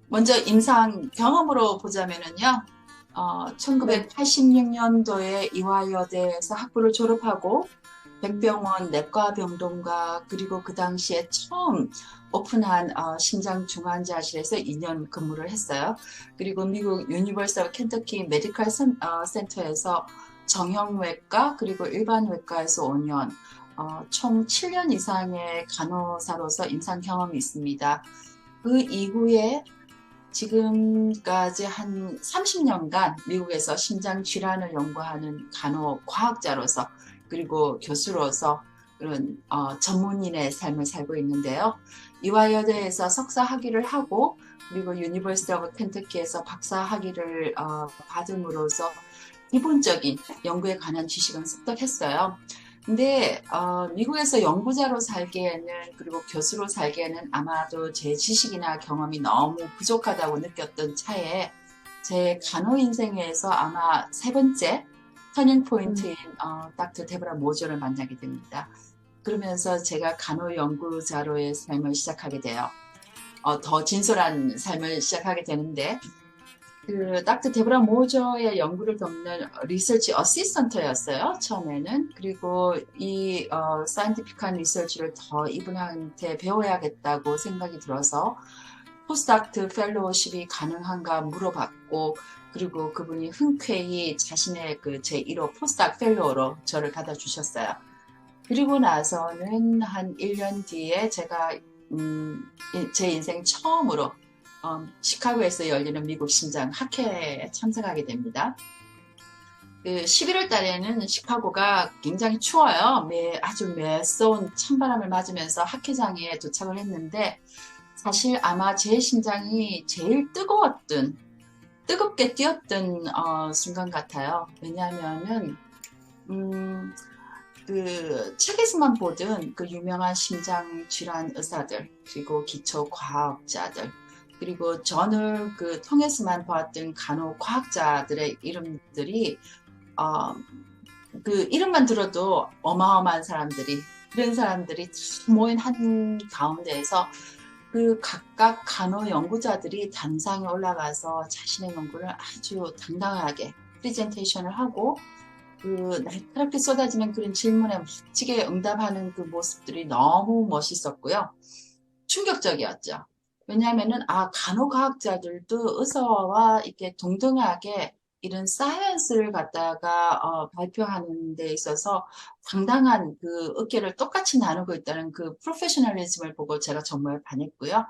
먼저 임상 경험으로 보자면은요, 네. 1986년도에 이화여대에서 학부를 졸업하고 백병원 내과병동과 그리고 그 당시에 처음 오픈한 심장중환자실에서 2년 근무를 했어요. 그리고 미국 유니버시티 오브 켄터키 메디컬 센터에서 정형외과 그리고 일반외과에서 5년, 총 7년 이상의 간호사로서 임상 경험이 있습니다. 그 이후에 지금까지 한 30년간 미국에서 심장 질환을 연구하는 간호 과학자로서 그리고 교수로서 그런 전문인의 삶을 살고 있는데요. 이화여대에서 석사 학위를 하고 그리고 유니버시티 오브 켄터키에서 박사 학위를 받음으로써 기본적인 연구에 관한 지식은 습득했어요. 근데 미국에서 연구자로 살기에는 그리고 교수로 살기에는 아마도 제 지식이나 경험이 너무 부족하다고 느꼈던 차에 제 간호 인생에서 아마 세 번째 터닝 음, 포인트인 닥터 데브라 모저를 만나게 됩니다. 그러면서 제가 간호 연구자로의 삶을 시작하게 돼요. 더 진솔한 삶을 시작하게 되는데 그 닥터 데브라 모저의 연구를 돕는 리서치 어시스턴트였어요, 처음에는. 그리고 이 사이언티픽한 리서치를 더 이분한테 배워야겠다고 생각이 들어서 포스닥트 펠로우십이 가능한가 물어봤고, 그리고 그분이 흔쾌히 자신의 그 제1호 포스닥 펠로우로 저를 받아주셨어요. 그리고 나서는 한 1년 뒤에 제가 제 인생 처음으로 시카고에서 열리는 미국 심장 학회에 참석하게 됩니다. 그 11월 달에는 시카고가 굉장히 추워요. 아주 매서운 찬바람을 맞으면서 학회장에 도착을 했는데 사실 아마 제 심장이 제일 뜨겁게 뛰었던 순간 같아요. 왜냐하면은 음, 그 책에서만 보던 그 유명한 심장 질환 의사들 그리고 기초 과학자들 그리고 저는 그 통해서만 봤던 간호 과학자들의 이름들이 어, 그 이름만 들어도 어마어마한 사람들이 그런 사람들이 모인 한 가운데에서 그 각각 간호 연구자들이 단상에 올라가서 자신의 연구를 아주 당당하게 프레젠테이션을 하고 그 날카롭게 쏟아지는 그런 질문에 멋지게 응답하는 그 모습들이 너무 멋있었고요. 충격적이었죠. 왜냐하면은 간호과학자들도 의사와 이렇게 동등하게 이런 사이언스를 갖다가 발표하는 데 있어서 당당한 그 어깨를 똑같이 나누고 있다는 그 프로페셔널리즘을 보고 제가 정말 반했고요.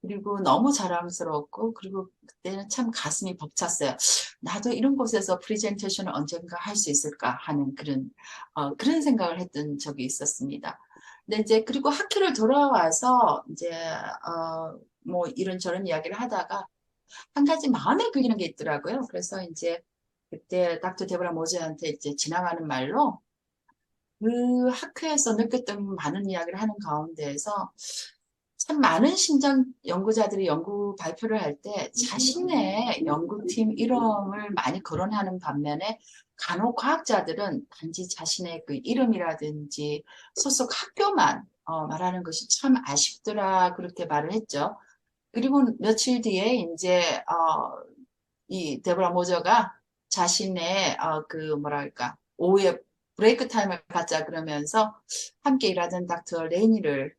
그리고 너무 자랑스러웠고 그리고 그때는 참 가슴이 벅찼어요. 나도 이런 곳에서 프레젠테이션을 언젠가 할 수 있을까 하는 그런 생각을 했던 적이 있었습니다. 근데 이제 그리고 학교를 돌아와서 이제 뭐 이런저런 이야기를 하다가 한 가지 마음에 걸리는 게 있더라고요. 그래서 이제 그때 닥터 데브라 모즈한테 이제 지나가는 말로 그 학회에서 느꼈던 많은 이야기를 하는 가운데에서 참 많은 심장 연구자들이 연구 발표를 할 때 자신의 연구팀 이름을 많이 거론하는 반면에 간호과학자들은 단지 자신의 그 이름이라든지 소속 학교만 말하는 것이 참 아쉽더라 그렇게 말을 했죠. 그리고 며칠 뒤에 이제 이 데보라 모저가 자신의 그 뭐랄까 오후에 브레이크 타임을 갖자 그러면서 함께 일하던 닥터 레이니를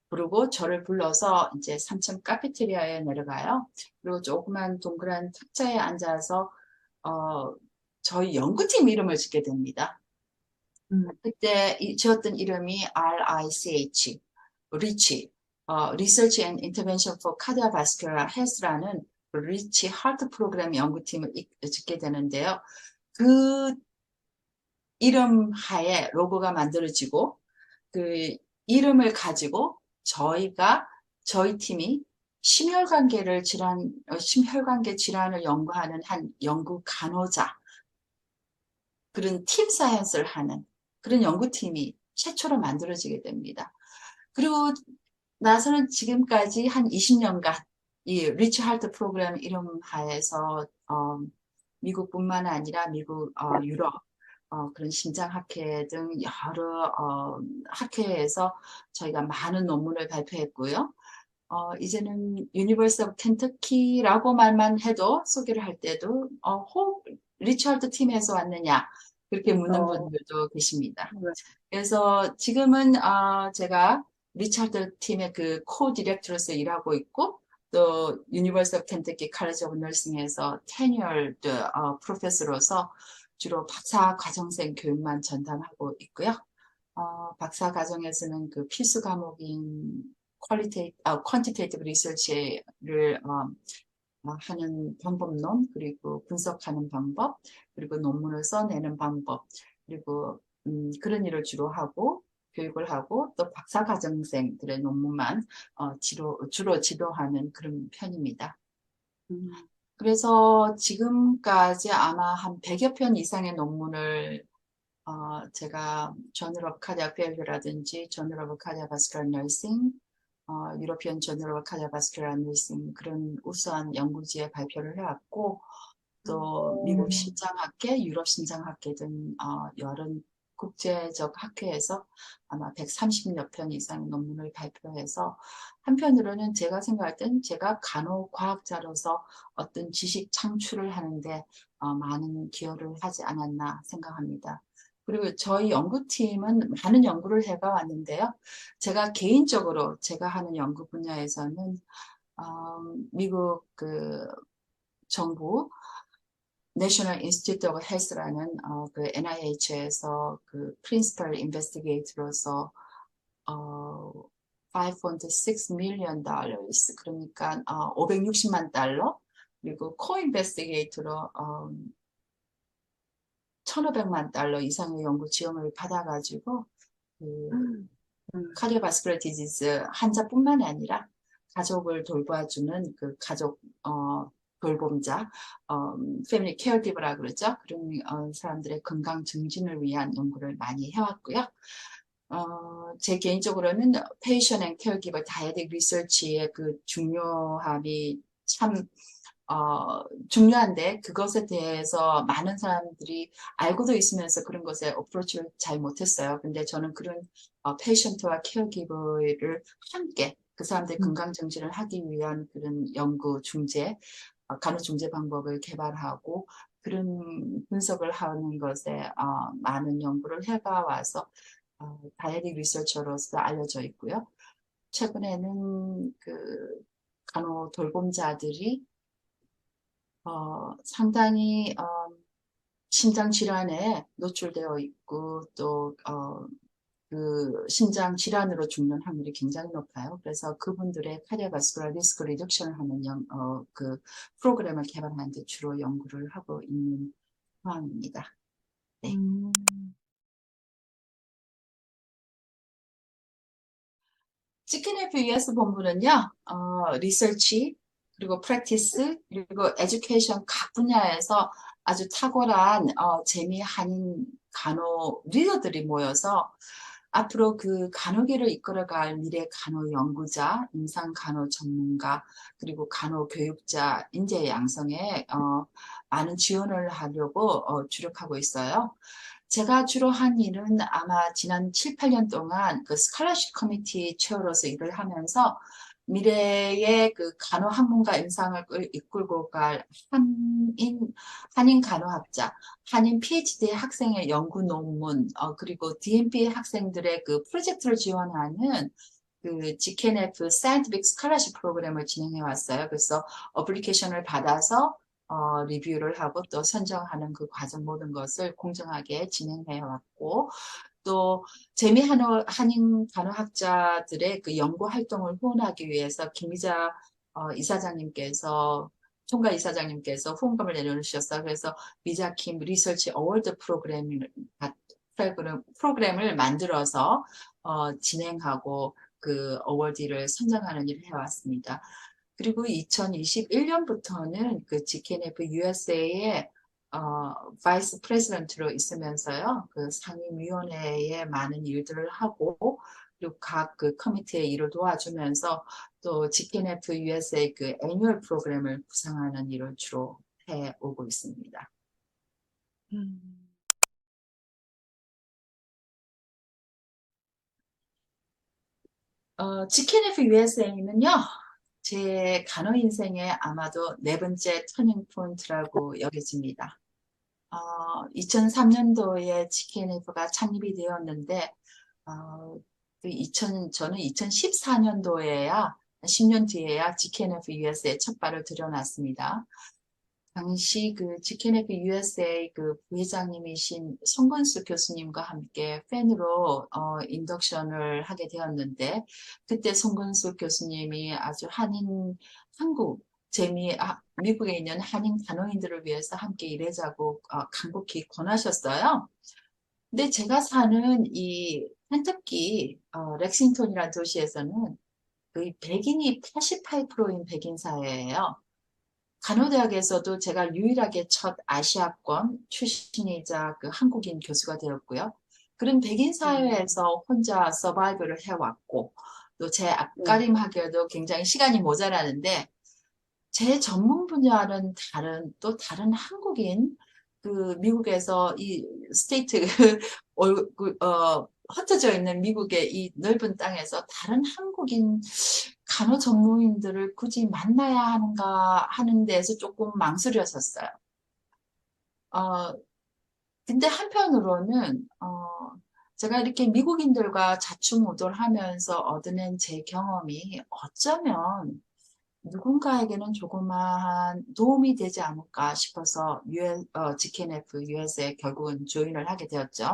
부르고 저를 불러서 이제 3층 카페테리아에 내려가요. 그리고 조그만 동그란 탁자에 앉아서 어, 저희 연구팀 이름을 짓게 됩니다. 음, 그때 지었던 이름이 RICH, 리치, Research and Intervention for Cardiovascular Health라는 리치 하트 프로그램 연구팀을 짓게 되는데요. 그 이름 하에 로고가 만들어지고 그 이름을 가지고 저희 팀이 심혈관계 질환을 연구하는 한 연구 간호자, 그런 팀 사이언스를 하는 그런 연구팀이 최초로 만들어지게 됩니다. 그리고 나서는 지금까지 한 20년간 이 리치 할트 프로그램 이름 하에서 미국뿐만 아니라 미국, 유럽, 그런 심장학회 등 여러 학회에서 저희가 많은 논문을 발표했고요. 이제는 유니버스 오브 켄터키라고 말만 해도 소개를 할 때도 혹 리처드 팀에서 왔느냐 그렇게 묻는 어, 분들도 계십니다. 네. 그래서 지금은 제가 리처드 팀의 그 코 디렉터로서 일하고 있고 또 유니버스 오브 켄터키 칼리지 오브 너싱에서 테뉴얼드 프로페서로서 주로 박사 과정생 교육만 전담하고 있고요. 박사 과정에서는 그 필수 과목인 퀀티테이티브 리서치를 하는 방법론, 그리고 분석하는 방법, 그리고 논문을 써내는 방법, 그리고 그런 일을 주로 하고 교육을 하고 또 박사 과정생들의 논문만 주로 지도하는 그런 편입니다. 음, 그래서 지금까지 아마 한 100여 편 이상의 논문을 제가 저널 오브 카디악 밸브라든지 저널 오브 카디아바스큘러 너싱, 유로피언 저널 오브 카디아바스큘러 너싱 그런 우수한 연구지에 발표를 해왔고 또 미국 심장학회, 유럽 심장학회 등 여러 국제적 학회에서 아마 130여 편 이상 논문을 발표해서 한편으로는 제가 생각할 땐 제가 간호과학자로서 어떤 지식 창출을 하는데 많은 기여를 하지 않았나 생각합니다. 그리고 저희 연구팀은 많은 연구를 해가 왔는데요. 제가 개인적으로 제가 하는 연구 분야에서는 미국 그 정부 National Institute of Health라는 그 NIH에서 그 프린시플 인베스티게이터로서 어, 5.6 million dollars 그러니까 560만 달러 그리고 co-investigator로 1,500만 달러 이상의 연구 지원을 받아가지고 그 음, 카디오바스큘러 디지즈 환자뿐만 아니라 가족을 돌봐주는 그 가족 돌봄자, 패밀리 케어기버라 그러죠. 그런 사람들의 건강 증진을 위한 연구를 많이 해왔고요. 제 개인적으로는 페이션 앤 케어기버 다이어틱 리서치의 그 중요함이 참 중요한데 그것에 대해서 많은 사람들이 알고도 있으면서 그런 것에 어프로치를 잘 못했어요. 근데 저는 그런 페이션트와 케어기버를 함께 그 사람들의 음, 건강 증진을 하기 위한 그런 연구 중재, 간호 중재 방법을 개발하고 그런 분석을 하는 것에 많은 연구를 해가 와서 다이어틱 리서처로서 알려져 있고요. 최근에는 그 간호 돌봄자들이 상당히 심장 질환에 노출되어 있고 또 그 심장 질환으로 죽는 확률이 굉장히 높아요. 그래서 그분들의 카디오바스큘러 리스크 리덕션을 하는 그 프로그램을 개발하는 데 주로 연구를 하고 있는 상황입니다. 네. 음, 치킨의 VS 본부는요, 리서치, 그리고 프랙티스, 그리고 에듀케이션 각 분야에서 아주 탁월한 재미있는 간호 리더들이 모여서 앞으로 그 간호계를 이끌어갈 미래 간호 연구자, 임상 간호 전문가, 그리고 간호 교육자 인재 양성에 많은 지원을 하려고 주력하고 있어요. 제가 주로 한 일은 아마 지난 7, 8년 동안 그 스칼러십 커미티 체어로서 일을 하면서 미래의 그 간호 학문가 임상을 이끌고 갈 한인 간호학자, 한인 PhD 학생의 연구 논문, 그리고 DNP 학생들의 그 프로젝트를 지원하는 그 GKNF Scientific Scholarship 프로그램을 진행해 왔어요. 그래서 어플리케이션을 받아서 리뷰를 하고 또 선정하는 그 과정 모든 것을 공정하게 진행해 왔고 또 재미 한인 간호학자들의 그 연구 활동을 후원하기 위해서 김미자 이사장님께서 총괄 이사장님께서 후원금을 내려주셨어요. 그래서 미자킴 리서치 어워드 프로그램을 만들어서 진행하고 그 어워디를 선정하는 일을 해왔습니다. 그리고 2021년부터는 그 GKNF USA의 바이스 프레지던트로 있으면서요. 그 상임위원회에 많은 일들을 하고 그리고 각 그 커미티의 일을 도와주면서 또 GKNF USA 그 애뉴얼 프로그램을 구상하는 일을 주로 해오고 있습니다. 음, GKNF USA는요. 제 간호 인생의 아마도 네 번째 터닝 포인트라고 여겨집니다. 2003년도에 GKNF가 창립이 되었는데, 저는 2014년도에야, 10년 뒤에야 GKNF USA에 첫 발을 들여놨습니다. 당시 그 GKNF USA 그 부회장님이신 송건수 교수님과 함께 팬으로 인덕션을 하게 되었는데, 그때 송건수 교수님이 아주 미국에 있는 한인 간호인들을 위해서 함께 일하자고 간곡히 권하셨어요. 근데 제가 사는 이 켄터키 렉싱턴이라는 도시에서는 그 백인이 88%인 백인 사회예요. 간호대학에서도 제가 유일하게 첫 아시아권 출신이자 그 한국인 교수가 되었고요. 그런 백인 음, 사회에서 혼자 서바이벌을 해왔고, 또 제 네. 앞가림 하기에도 굉장히 시간이 모자라는데, 제 전문 분야는 또 다른 한국인, 그 미국에서 이 스테이트, 흩어져 있는 미국의 이 넓은 땅에서 다른 한국인 간호 전문의들을 굳이 만나야 하는가 하는 데에서 조금 망설였었어요. 어, 근데 한편으로는, 제가 이렇게 미국인들과 자충우돌 하면서 얻어낸 제 경험이 어쩌면 누군가에게는 조그마한 도움이 되지 않을까 싶어서 GKNF US에 결국은 조인을 하게 되었죠.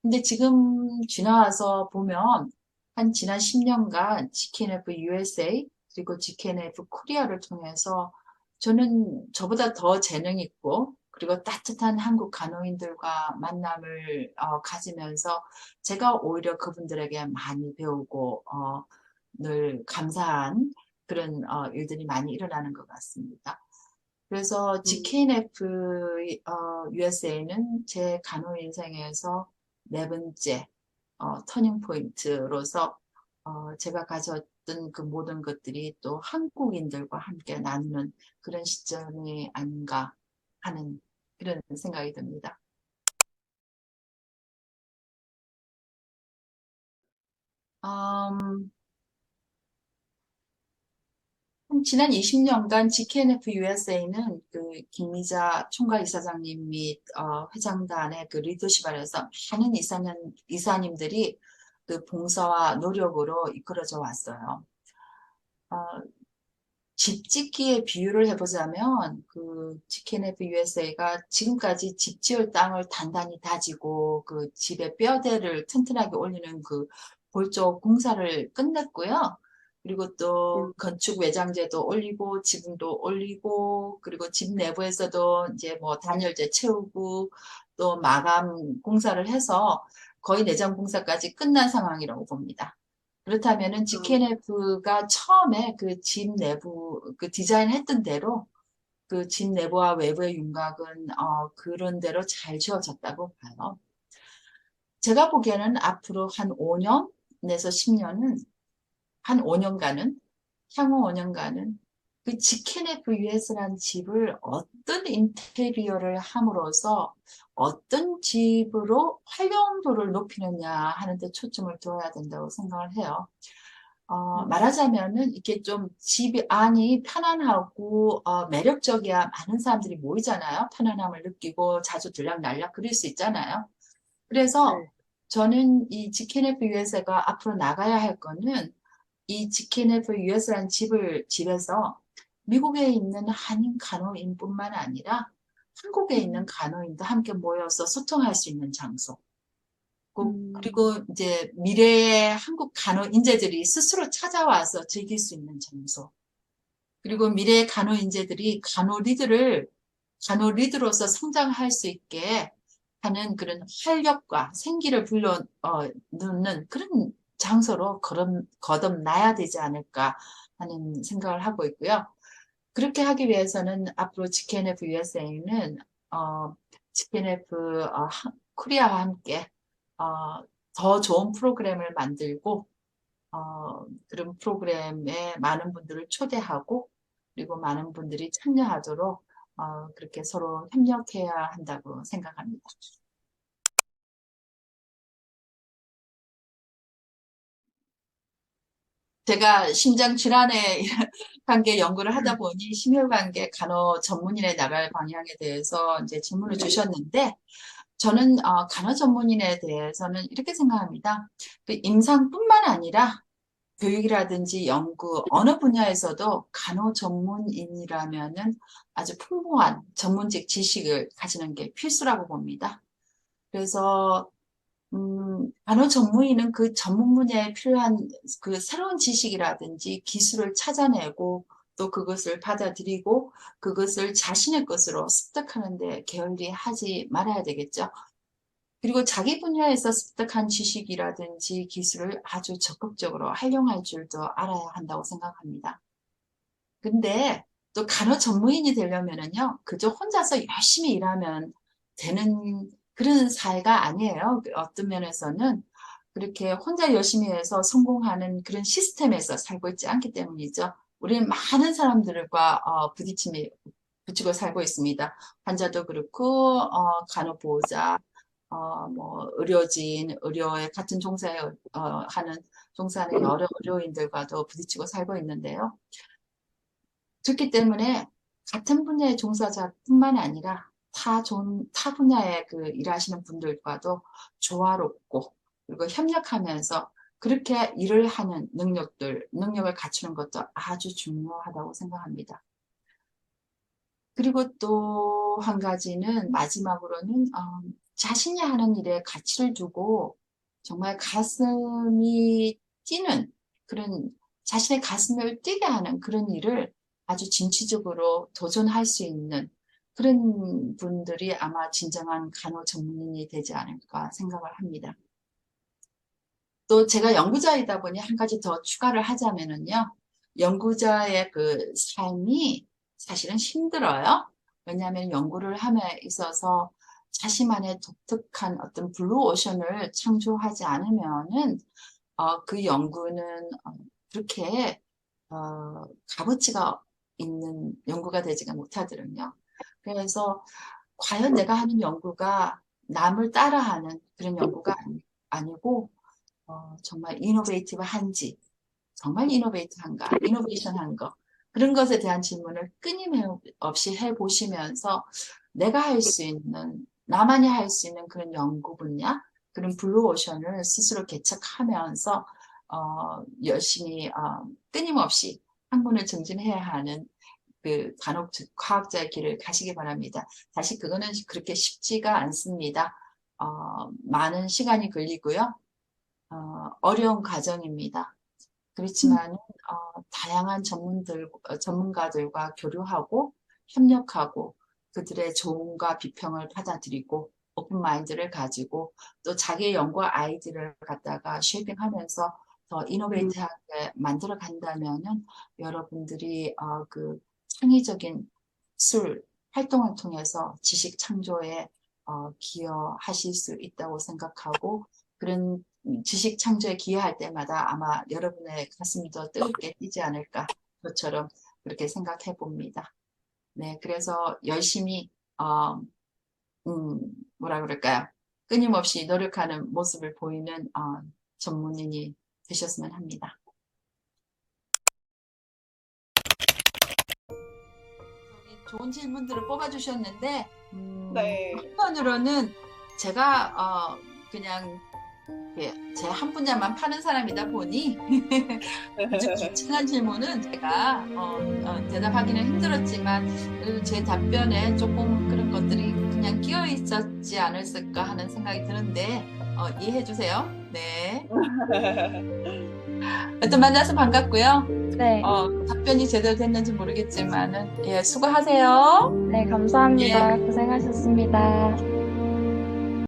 근데 지금 지나와서 보면 한 지난 10년간 GKNF USA 그리고 GKNF 코리아를 통해서 저는 저보다 더 재능 있고 그리고 따뜻한 한국 간호인들과 만남을 가지면서 제가 오히려 그분들에게 많이 배우고 늘 감사한 그런 일들이 많이 일어나는 것 같습니다. 그래서 음, GKNF USA는 제 간호 인생에서 네 번째 터닝 포인트로서 제가 가졌던 그 모든 것들이 또 한국인들과 함께 나누는 그런 시점이 아닌가 하는 그런 생각이 듭니다. 음, 지난 20년간 GKNF USA는 그 김미자 총괄이사장님 및 회장단의 그 리더십 아래서 많은 이사님들이 그 봉사와 노력으로 이끌어져 왔어요. 어, 집 짓기의 비유를 해보자면 그 GKNF USA가 지금까지 집 지을 땅을 단단히 다지고 그 집의 뼈대를 튼튼하게 올리는 그 골조 공사를 끝냈고요. 그리고 또 음, 건축 외장재도 올리고 지붕도 올리고 그리고 집 내부에서도 이제 뭐 단열재 채우고 또 마감 공사를 해서 거의 내장 공사까지 끝난 상황이라고 봅니다. 그렇다면은 어, GKNF가 처음에 그 집 내부 그 디자인 했던 대로 그 집 내부와 외부의 윤곽은 그런 대로 잘 지어졌다고 봐요. 제가 보기에는 앞으로 한 5년에서 10년은 한 5년간은 향후 5년간은 그 GKNF US라는 집을 어떤 인테리어를 함으로써 어떤 집으로 활용도를 높이느냐 하는 데 초점을 두어야 된다고 생각을 해요. 음, 말하자면은 이렇게 좀 집 안이 편안하고 매력적이야 많은 사람들이 모이잖아요. 편안함을 느끼고 자주 들락날락 그럴 수 있잖아요. 그래서 네. 저는 이 GKNF USA가 앞으로 나가야 할 거는 이 GKNF US라는 집에서 미국에 있는 한인 간호인뿐만 아니라 한국에 있는 음, 간호인도 함께 모여서 소통할 수 있는 장소. 음, 그리고 이제 미래의 한국 간호 인재들이 스스로 찾아와서 즐길 수 있는 장소. 그리고 미래의 간호 인재들이 간호 리드로서 성장할 수 있게 하는 그런 활력과 생기를 불러 넣는 그런 장소로 거듭나야 되지 않을까 하는 생각을 하고 있고요. 그렇게 하기 위해서는 앞으로 GKNF USA는 GKNF 코리아와 함께 더 좋은 프로그램을 만들고 그런 프로그램에 많은 분들을 초대하고 그리고 많은 분들이 참여하도록 그렇게 서로 협력해야 한다고 생각합니다. 제가 심장 질환에 관계 연구를 하다 보니 심혈관계 간호 전문의에 나갈 방향에 대해서 이제 질문을 네. 주셨는데 저는 간호 전문의에 대해서는 이렇게 생각합니다. 그 임상뿐만 아니라 교육이라든지 연구 어느 분야에서도 간호 전문인이라면은 아주 풍부한 전문직 지식을 가지는 게 필수라고 봅니다. 그래서 간호 전문의는 그 전문 분야에 필요한 그 새로운 지식이라든지 기술을 찾아내고 또 그것을 받아들이고 그것을 자신의 것으로 습득하는 데 게을리 하지 말아야 되겠죠. 그리고 자기 분야에서 습득한 지식이라든지 기술을 아주 적극적으로 활용할 줄도 알아야 한다고 생각합니다. 근데 또 간호 전문인이 되려면은요, 그저 혼자서 열심히 일하면 되는 그런 사회가 아니에요. 어떤 면에서는 그렇게 혼자 열심히 해서 성공하는 그런 시스템에서 살고 있지 않기 때문이죠. 우리는 많은 사람들과 부딪히고 살고 있습니다. 환자도 그렇고, 간호보호자, 뭐, 의료진, 의료에 같은 종사하는 여러 의료인들과도 부딪히고 살고 있는데요. 그렇기 때문에 같은 분야의 종사자뿐만 아니라 타 분야의 그 일하시는 분들과도 조화롭고 그리고 협력하면서 그렇게 일을 하는 능력을 갖추는 것도 아주 중요하다고 생각합니다. 그리고 또 한 가지는 마지막으로는 자신이 하는 일에 가치를 두고 정말 가슴이 뛰는 그런 자신의 가슴을 뛰게 하는 그런 일을 아주 진취적으로 도전할 수 있는 그런 분들이 아마 진정한 간호 전문인이 되지 않을까 생각을 합니다. 또 제가 연구자이다 보니 한 가지 더 추가를 하자면은요. 연구자의 그 삶이 사실은 힘들어요. 왜냐하면 연구를 함에 있어서 자신만의 독특한 어떤 블루오션을 창조하지 않으면은 그 연구는 그렇게 값어치가 있는 연구가 되지가 못하거든요. 그래서 과연 내가 하는 연구가 남을 따라하는 그런 연구가 아니고 정말 이노베이티브한지, 정말 이노베이트한가, 이노베이션한 거, 그런 것에 대한 질문을 끊임없이 해보시면서 내가 할 수 있는, 나만이 할 수 있는 그런 연구 분야, 그런 블루오션을 스스로 개척하면서 열심히 끊임없이 학문을 증진해야 하는 그 과학자의 길을 가시기 바랍니다. 사실 그거는 그렇게 쉽지가 않습니다. 많은 시간이 걸리고요. 어려운 과정입니다. 그렇지만 다양한 전문가들과 교류하고 협력하고 그들의 조언과 비평을 받아들이고 오픈 마인드를 가지고 또 자기의 연구 아이디어를 갖다가 쉐이핑하면서 더 이노베이티하게 만들어 간다면은 여러분들이 그 창의적인 활동을 통해서 지식 창조에 기여하실 수 있다고 생각하고 그런 지식 창조에 기여할 때마다 아마 여러분의 가슴이 더 뜨겁게 뛰지 않을까 저처럼 그렇게 생각해 봅니다. 네, 그래서 열심히 뭐라 그럴까요? 끊임없이 노력하는 모습을 보이는 전문인이 되셨으면 합니다. 좋은 질문들을 뽑아주셨는데 네. 한편으로는 제가 그냥 제 한 분야만 파는 사람이다 보니 아주 기특한 질문은 제가 대답하기는 힘들었지만 그래도 제 답변에 조금 그런 것들이 그냥 끼어 있었지 않았을까 하는 생각이 드는데 이해해 주세요. 네. 일단 만나서 반갑고요. 네, 답변이 제대로 됐는지 모르겠지만은 예, 수고하세요. 네, 감사합니다. 예. 고생하셨습니다.